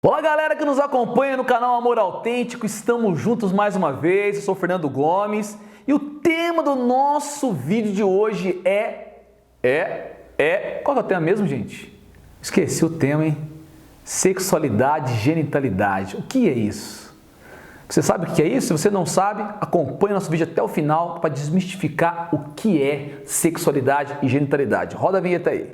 Olá galera que nos acompanha no canal Amor Autêntico, estamos juntos mais uma vez, eu sou o Fernando Gomes e o tema do nosso vídeo de hoje qual que é o tema mesmo, gente? Esqueci o tema, hein? Sexualidade e genitalidade, o que é isso? Você sabe o que é isso? Se você não sabe, acompanhe nosso vídeo até o final para desmistificar o que é sexualidade e genitalidade. Roda a vinheta aí.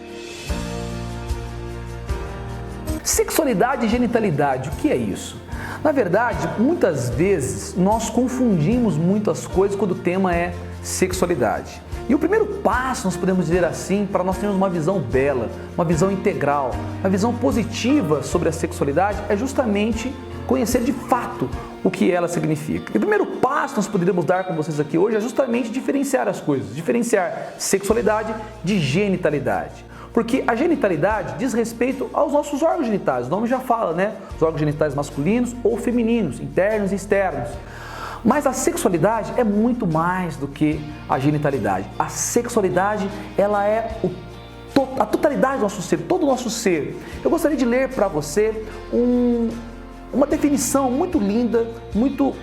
Sexualidade e genitalidade, o que é isso? Na verdade, muitas vezes nós confundimos muitas coisas quando o tema é sexualidade. E o primeiro passo, nós podemos dizer assim, para nós termos uma visão bela, uma visão integral, uma visão positiva sobre a sexualidade é justamente conhecer de fato o que ela significa. E o primeiro passo que nós poderíamos dar com vocês aqui hoje é justamente diferenciar as coisas, diferenciar sexualidade de genitalidade. Porque a genitalidade diz respeito aos nossos órgãos genitais, o nome já fala, né? Os órgãos genitais masculinos ou femininos, internos e externos. Mas a sexualidade é muito mais do que a genitalidade. A sexualidade, ela é a totalidade do nosso ser, todo o nosso ser. Eu gostaria de ler para você uma definição muito linda, muito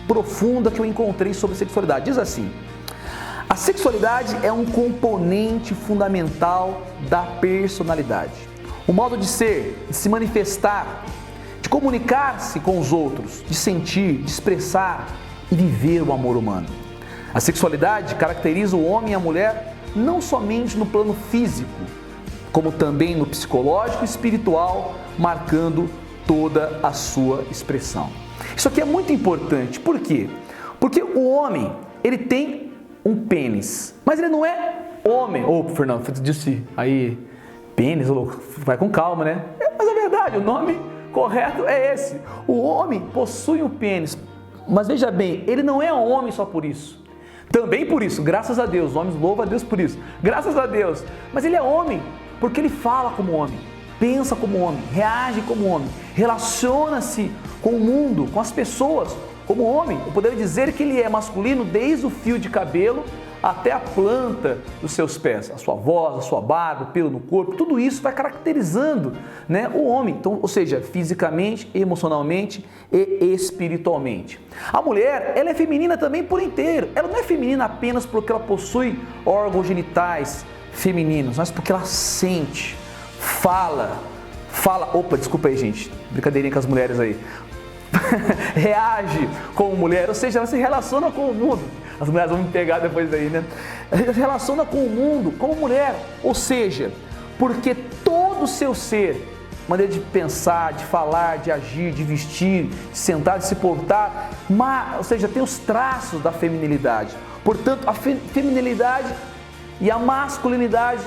profunda que eu encontrei sobre sexualidade. Diz assim: a sexualidade é um componente fundamental da personalidade. O modo de ser, de se manifestar, de comunicar-se com os outros, de sentir, de expressar e viver o amor humano. A sexualidade caracteriza o homem e a mulher não somente no plano físico, como também no psicológico e espiritual, marcando toda a sua expressão. Isso aqui é muito importante. Por quê? Porque o homem, ele tem um pênis, mas ele não é homem. Ô, Fernando, você disse aí pênis, vai com calma, né? Mas é verdade, o nome correto é esse. O homem possui um pênis, mas veja bem, ele não é homem só por isso. Também por isso, graças a Deus, os homens louvam a Deus por isso, graças a Deus. Mas ele é homem porque ele fala como homem, pensa como homem, reage como homem, relaciona-se com o mundo, com as pessoas como homem. Eu poderia dizer que ele é masculino desde o fio de cabelo até a planta dos seus pés, a sua voz, a sua barba, o pelo no corpo, tudo isso vai caracterizando, né, o homem, então, ou seja, fisicamente, emocionalmente e espiritualmente. A mulher, ela é feminina também por inteiro, ela não é feminina apenas porque ela possui órgãos genitais femininos, mas porque ela sente, fala, opa, desculpa aí gente, brincadeirinha com as mulheres aí, reage como mulher, ou seja, ela se relaciona com o mundo. As mulheres vão me pegar depois daí, né? Ela se relaciona com o mundo como mulher, ou seja, porque todo o seu ser, maneira de pensar, de falar, de agir, de vestir, de sentar, de se portar, ou seja, tem os traços da feminilidade. Portanto, a feminilidade e a masculinidade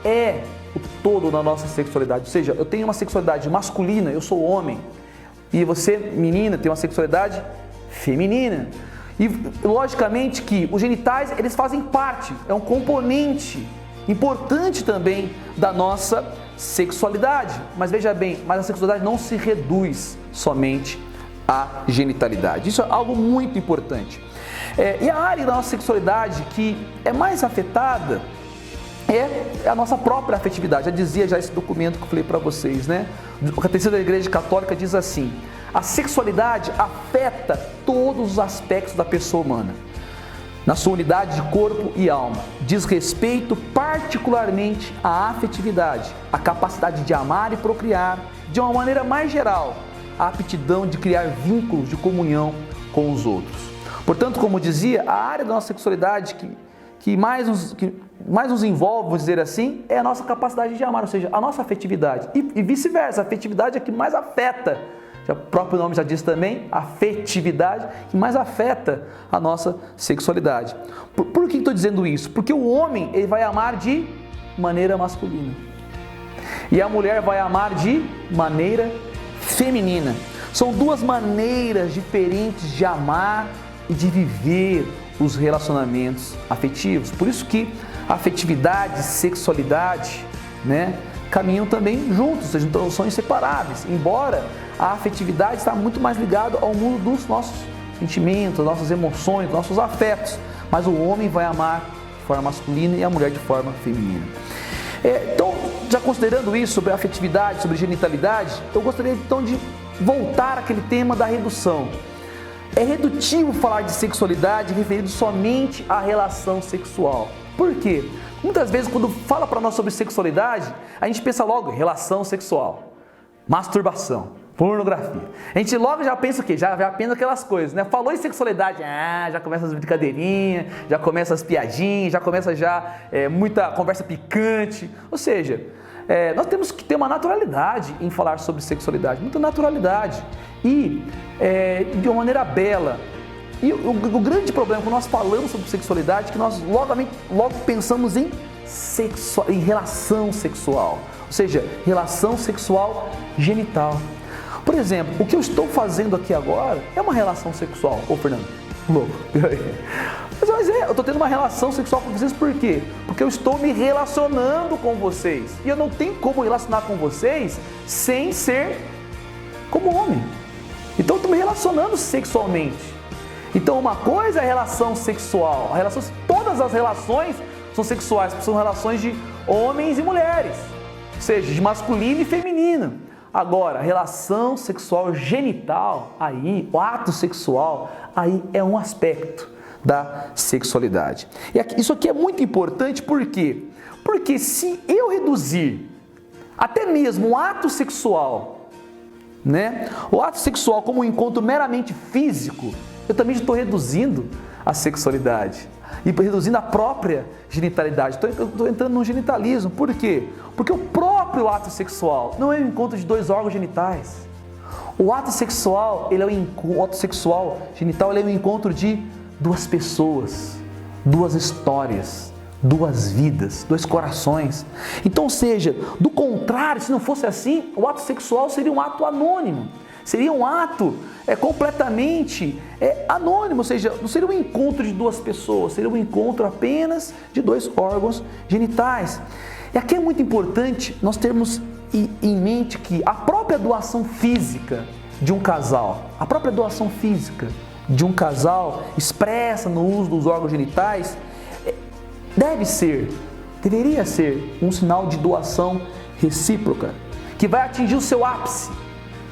é o todo na nossa sexualidade. Ou seja, eu tenho uma sexualidade masculina, eu sou homem. E você, menina, tem uma sexualidade feminina. E logicamente que os genitais, eles fazem parte, é um componente importante também da nossa sexualidade. Mas veja bem, mas a sexualidade não se reduz somente à genitalidade. Isso é algo muito importante. E a área da nossa sexualidade que é mais afetada é a nossa própria afetividade. Já dizia esse documento que eu falei para vocês, né? O Catecismo da Igreja Católica diz assim: a sexualidade afeta todos os aspectos da pessoa humana, na sua unidade de corpo e alma. Diz respeito particularmente à afetividade, à capacidade de amar e procriar, de uma maneira mais geral, a aptidão de criar vínculos de comunhão com os outros. Portanto, como dizia, a área da nossa sexualidade que mais nos envolve, vamos dizer assim, é a nossa capacidade de amar, ou seja, a nossa afetividade. E vice-versa, a afetividade é que mais afeta, o próprio nome já diz também, afetividade, que mais afeta a nossa sexualidade. Por que estou dizendo isso? Porque o homem, ele vai amar de maneira masculina e a mulher vai amar de maneira feminina. São duas maneiras diferentes de amar e de viver os relacionamentos afetivos. Por isso que a afetividade e sexualidade, né, caminham também juntos, ou seja, então são inseparáveis. Embora a afetividade está muito mais ligada ao mundo dos nossos sentimentos, das nossas emoções, dos nossos afetos. Mas o homem vai amar de forma masculina e a mulher de forma feminina. Então, já considerando isso sobre a afetividade, sobre genitalidade, eu gostaria então de voltar àquele tema da redução. É redutivo falar de sexualidade referido somente à relação sexual. Por quê? Muitas vezes quando fala para nós sobre sexualidade, a gente pensa logo em relação sexual, masturbação, pornografia. A gente logo já pensa o quê? Já pensa aquelas coisas, né? Falou em sexualidade, já começa as brincadeirinhas, já começa as piadinhas, já começa muita conversa picante. Ou seja, nós temos que ter uma naturalidade em falar sobre sexualidade, muita naturalidade e de uma maneira bela. E o grande problema quando nós falamos sobre sexualidade é que nós logo pensamos em relação sexual, ou seja, relação sexual genital. Por exemplo, o que eu estou fazendo aqui agora é uma relação sexual. Ô Fernando, louco. Mas eu estou tendo uma relação sexual com vocês por quê? Porque eu estou me relacionando com vocês. E eu não tenho como relacionar com vocês sem ser como homem. Então eu estou me relacionando sexualmente. Então uma coisa é a relação sexual. Todas as relações são sexuais, são relações de homens e mulheres. Ou seja, de masculino e feminino. Agora, relação sexual genital, aí, o ato sexual, aí é um aspecto da sexualidade. E isso aqui é muito importante, por quê? Porque se eu reduzir até mesmo um ato sexual, né? O ato sexual como um encontro meramente físico, eu também estou reduzindo a sexualidade e reduzindo a própria genitalidade. Estou entrando no genitalismo. Por quê? Porque o próprio ato sexual não é um encontro de dois órgãos genitais. O ato sexual, o ato sexual genital, ele é um encontro de duas pessoas, duas histórias, duas vidas, dois corações. Então, ou seja, do contrário, se não fosse assim, o ato sexual seria um ato anônimo. Seria um ato completamente anônimo, ou seja, não seria um encontro de duas pessoas, seria um encontro apenas de dois órgãos genitais. E aqui é muito importante nós termos em mente que a própria doação física de um casal, expressa no uso dos órgãos genitais, deveria ser um sinal de doação recíproca, que vai atingir o seu ápice.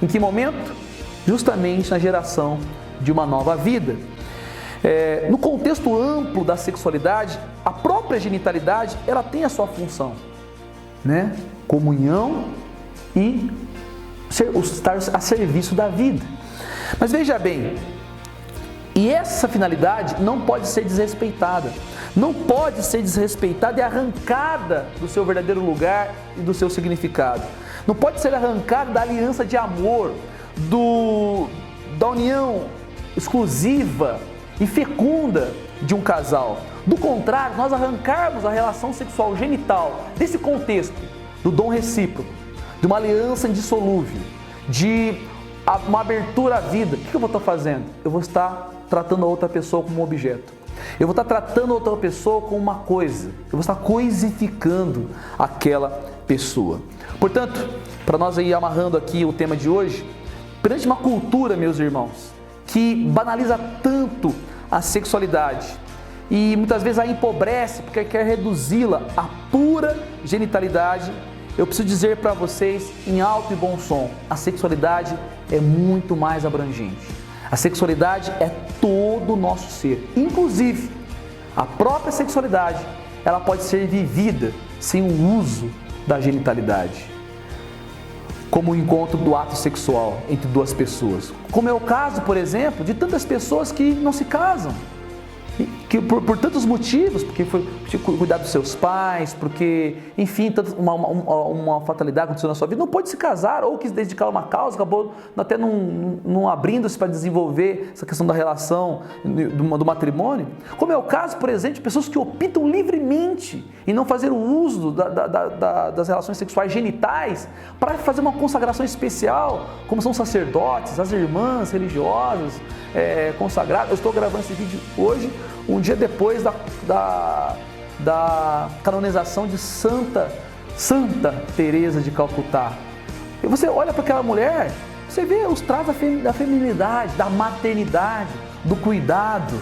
Em que momento? Justamente na geração de uma nova vida. No contexto amplo da sexualidade, a própria genitalidade, ela tem a sua função, né? Comunhão e estar a serviço da vida. Mas veja bem, e essa finalidade não pode ser desrespeitada. Não pode ser desrespeitada e arrancada do seu verdadeiro lugar e do seu significado. Não pode ser arrancada da aliança de amor, da união exclusiva e fecunda de um casal. Do contrário, nós arrancarmos a relação sexual genital desse contexto, do dom recíproco, de uma aliança indissolúvel, de uma abertura à vida, o que eu vou estar fazendo? Eu vou estar tratando a outra pessoa como um objeto. Eu vou estar tratando a outra pessoa como uma coisa. Eu vou estar coisificando aquela pessoa. Portanto, para nós ir amarrando aqui o tema de hoje, perante uma cultura, meus irmãos, que banaliza tanto a sexualidade e muitas vezes a empobrece porque quer reduzi-la à pura genitalidade, eu preciso dizer para vocês em alto e bom som, a sexualidade é muito mais abrangente. A sexualidade é todo o nosso ser, inclusive a própria sexualidade, ela pode ser vivida sem o uso da genitalidade, como o encontro do ato sexual entre duas pessoas. Como é o caso, por exemplo, de tantas pessoas que não se casam, que por tantos motivos, porque foi cuidar dos seus pais, porque, enfim, uma fatalidade aconteceu na sua vida, não pôde se casar, ou quis dedicar a uma causa, acabou até não abrindo-se para desenvolver essa questão da relação, do matrimônio. Como é o caso, por exemplo, de pessoas que optam livremente em não fazer o uso das relações sexuais genitais para fazer uma consagração especial, como são sacerdotes, as irmãs religiosas consagradas. Eu estou gravando esse vídeo hoje, um dia depois da canonização de Santa Teresa de Calcutá. E você olha para aquela mulher, você vê os traços da feminilidade, da maternidade, do cuidado.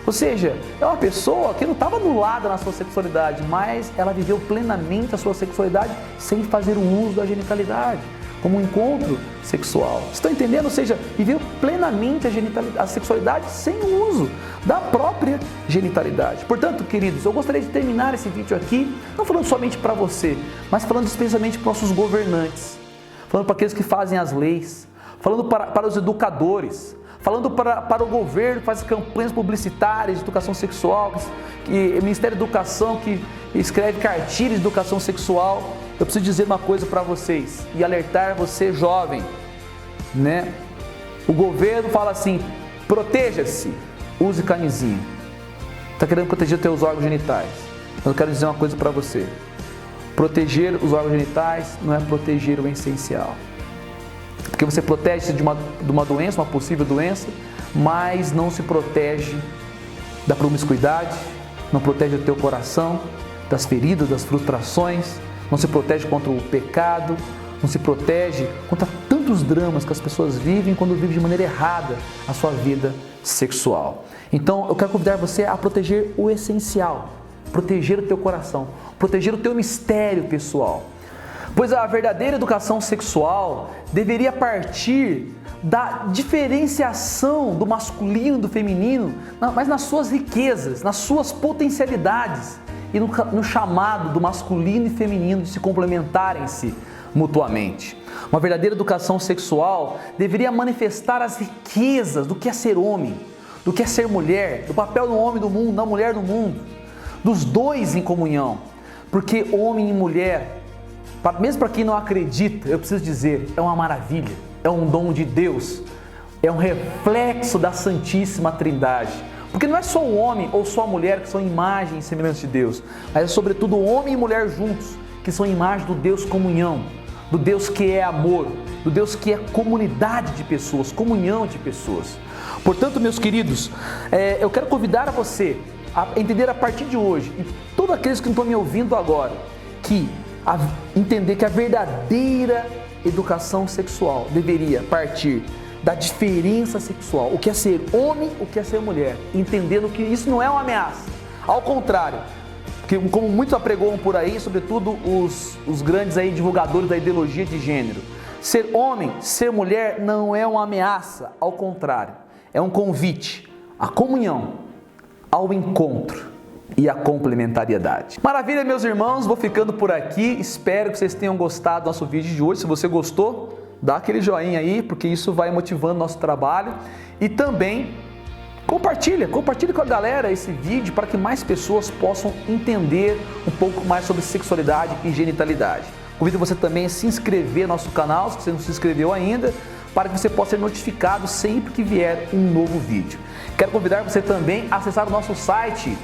Ou seja, é uma pessoa que não estava anulada na sua sexualidade, mas ela viveu plenamente a sua sexualidade sem fazer o uso da genitalidade. como um encontro sexual. Estão entendendo? Ou seja, viver plenamente a sexualidade sem o uso da própria genitalidade. Portanto, queridos, eu gostaria de terminar esse vídeo aqui, não falando somente para você, mas falando especialmente para nossos governantes, falando para aqueles que fazem as leis, falando para os educadores, falando para o governo que faz campanhas publicitárias de educação sexual, o Ministério da Educação que escreve cartilhas de educação sexual. Eu preciso dizer uma coisa para vocês e alertar você, jovem, né? O governo fala assim: proteja-se, use camisinha. Está querendo proteger os teus órgãos genitais. Mas eu quero dizer uma coisa para você: proteger os órgãos genitais não é proteger o essencial. Porque você protege-se de uma doença, uma possível doença, mas não se protege da promiscuidade, não protege o teu coração, das feridas, das frustrações, não se protege contra o pecado, não se protege contra tantos dramas que as pessoas vivem quando vivem de maneira errada a sua vida sexual. Então eu quero convidar você a proteger o essencial, proteger o teu coração, proteger o teu mistério pessoal. Pois a verdadeira educação sexual deveria partir da diferenciação do masculino e do feminino, mas nas suas riquezas, nas suas potencialidades e no chamado do masculino e feminino de se complementarem-se mutuamente. Uma verdadeira educação sexual deveria manifestar as riquezas do que é ser homem, do que é ser mulher, do papel do homem no mundo, da mulher no mundo, dos dois em comunhão, porque homem e mulher, mesmo para quem não acredita, eu preciso dizer, é uma maravilha, é um dom de Deus, é um reflexo da Santíssima Trindade. Porque não é só o homem ou só a mulher que são imagem e semelhança de Deus, mas é sobretudo homem e mulher juntos, que são imagem do Deus comunhão, do Deus que é amor, do Deus que é comunidade de pessoas, comunhão de pessoas. Portanto, meus queridos, eu quero convidar a você a entender a partir de hoje, e todos aqueles que estão me ouvindo agora, entender que a verdadeira educação sexual deveria partir da diferença sexual, o que é ser homem, o que é ser mulher, entendendo que isso não é uma ameaça, ao contrário, que como muitos apregoam por aí, sobretudo os grandes aí divulgadores da ideologia de gênero, ser homem, ser mulher não é uma ameaça, ao contrário, é um convite à comunhão, ao encontro e a complementariedade. Maravilha, meus irmãos, vou ficando por aqui, espero que vocês tenham gostado do nosso vídeo de hoje. Se você gostou, dá aquele joinha aí, porque isso vai motivando nosso trabalho, e também compartilha com a galera esse vídeo para que mais pessoas possam entender um pouco mais sobre sexualidade e genitalidade. Convido você também a se inscrever no nosso canal, se você não se inscreveu ainda, para que você possa ser notificado sempre que vier um novo vídeo. Quero convidar você também a acessar o nosso site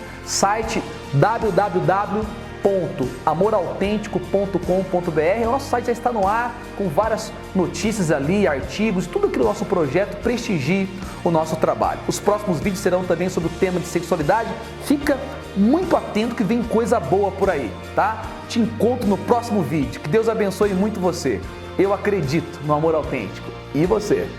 www.amorauténtico.com.br. O nosso site já está no ar, com várias notícias ali, artigos, tudo aquilo do nosso projeto. Prestigie o nosso trabalho. Os próximos vídeos serão também sobre o tema de sexualidade. Fica muito atento que vem coisa boa por aí, tá? Te encontro no próximo vídeo. Que Deus abençoe muito você. Eu acredito no amor autêntico. E você?